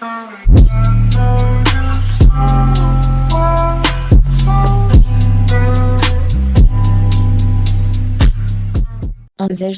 Anzej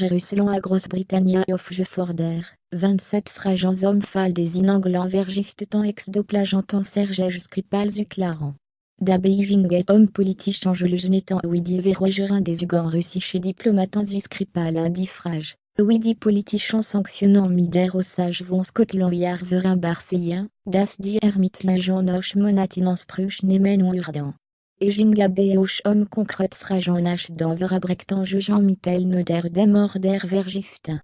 Ruslan à Großbritannia of Forder, 27 fragents hommes fall des inanglant vergiftetant ex-doplageantant Sergej Skripal Zuklaran. Da Beijing homme politique en julgenetant Widi Verogerin des Ugans russisch et diplomatant Skripal indifrage. Widi politicien sanctionnant Mider Osage von Scotland Yarverin Barceien, das die Ermittlungen noch monatinans Pruch nemen urdan. Et Jingabe auch homme concret fragent nach d'enverabrectant jugeant Mittel noder dem order vergiften.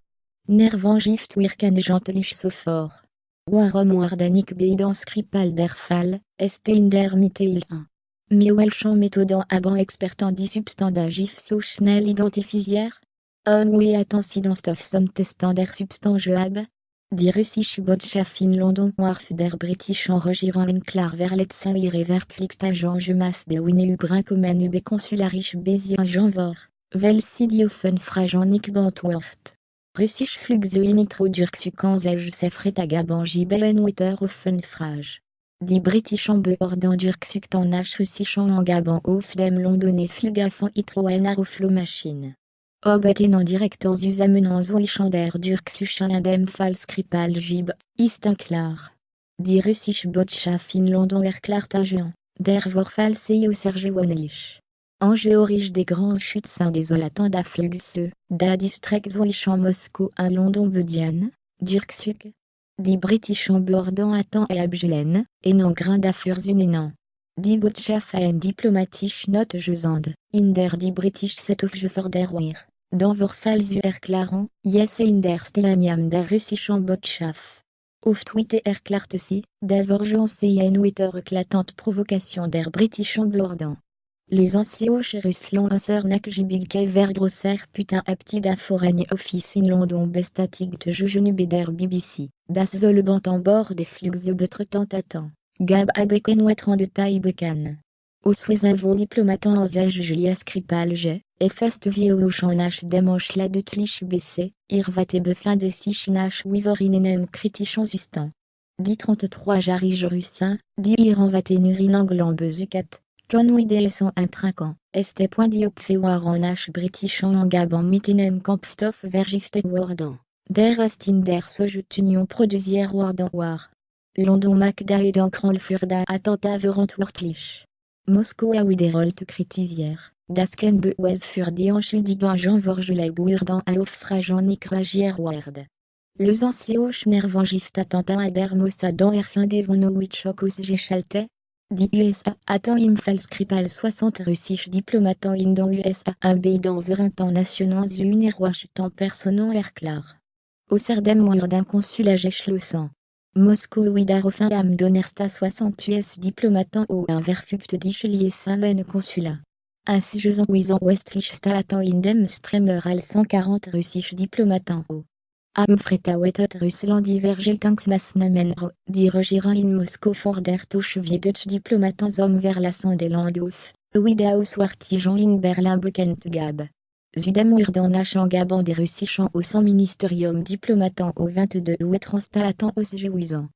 Nervant gift wirkangentlich sofort. Warum wardanik beidans Skripal der Fall, est in der Mittel 1. Miewelchan méthodant aban expertant die substanda gif so schnell identifizier? Oui attensidance of some testant der substange ab? Die russische Botschaft in London warf der British enregistrant en klar verletza ihre Verpflichtungen masse de Winne Brinkommen ube konsularisch Besien Janvor, vel sidiofen fragent Nick Bantworth. Russisch Flugze initrodurksukans sefretagaban jibelen wetter offen frage. Die British beordant durksuktan nach russischen engaban auf dem Londonais Flughafen Heathrow Aeroflow Machine. Obtenant directeurs usamenant zoichander durksuchen dem Fall Skripal jib, ist klar. Die russische Botschaft in London erklärtagen, der Vorfall sei Serge Wonlich. Enjeu des grands chutes désolatants da Flugze, da district zoichant Moscou à London Bedian, durksuk. Die Britischen beordant attend et abgelen, et non grain d'affurzunenant. Die Botschaft ein diplomatisch not gesand, in der die British set of Forderwehr, dans Vorfall zu erklaren, yes in der Stilaniam der russischen Botschaft. Auf Twitter erklärte sie, d'avorgence et une wetter éclatante provocation der Britischen beordant. Les anciens chez Russland insernak jibigke ver grosser putain apti da foreign office in London bestatig de jujenu beder BBC, das zolebant en bord des flux betretant Gab abeken wetran de taille becan. Au suizavon diplomatant en zage Julia Skripal et fest vie au chanach demanche la de tlich bc, irvate befin de sichinach wivorinem critichant sustan. Dit 33 jarige russin, dit iranvate nurinanglan bezucat. Conwide sont intriquant, este point diopfeoir en H british en gaban mitinem kampstoff vergifte wardan. Der astin der sojutunion produisière wardan war. London Macda et d'encran le furda attentat verant wortlich. Moscou a widerolt critisière, dasken bewez furdi en schuldigan Jean Vorgeleg urdan a offrageant nikragière ward. Les anciens nervant gift attentat à der Mossadan erfin devonowitchok os geschalte. Dit USA attend im Fall Skripal 60 russisch diplomatant in dans USA un beidan verintan nationans une erwachetant personnon erklar. Au serdem moir d'un consulat geschlossen. Moscou widarofin am donnersta 60 US diplomatant au un verfugt dichelier saint consulat. Ainsi je en Westlichsta attend indem streamer al 140 russisch diplomatant au. Am freta wetot Russland divergel tanksmasnamenro, dirigeant in Moscou for der touche viedutsch diplomatants hommes vers la sonde Landhof, widaus wartijan in Berlin bekent gab. Zudem urdan nach gaban des russichans au sans ministerium diplomatant au 22 wetranstalatant os géouisant.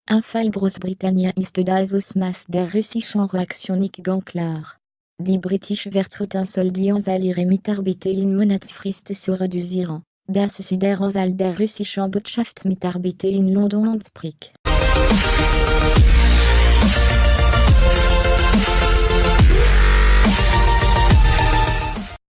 Un fall Großbritannia ist das Osmas der russischen reaktionik ganklar. Die British vertruten soldians alire mitarbeten monatsfrist se reduziran. Das Siderans al der russischen Botschaft mitarbeten in London und Sprich.